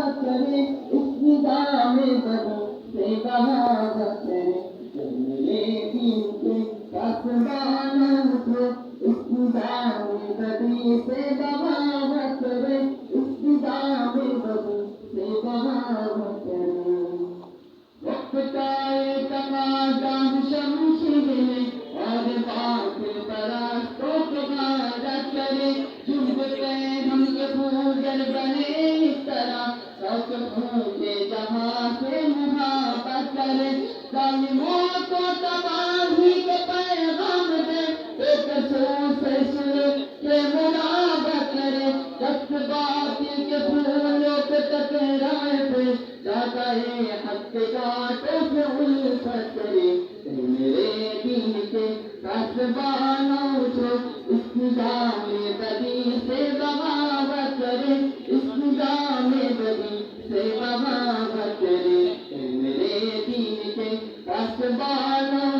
करे, इस निगाह में बदल से बगावत करे। मेरे दीन के आसमानों को इस निगाह में बदल से बगावत करे, इस निगाह में बदल से बगावत करे। वक्त का एक तमाशा शमशीर में और बातिल परास्तों को गारत करे। झुमते हम के फूल बने इस तरह, सब फूले जहाँ से मुहाबत करे। जालिमों को तबाही के पैगाम दे, एक सोच से सुर के मुनाबत करे। दस्त बातिल के फूलों पे टकराए पे, जाता है हक के कांटों से उल्फत करे। मेरे दीन के आसमानों को इस निगाह में बदी से बगावत करे, इस निगाह में बदी से बगावत करे। मेरे दीन के आसमानों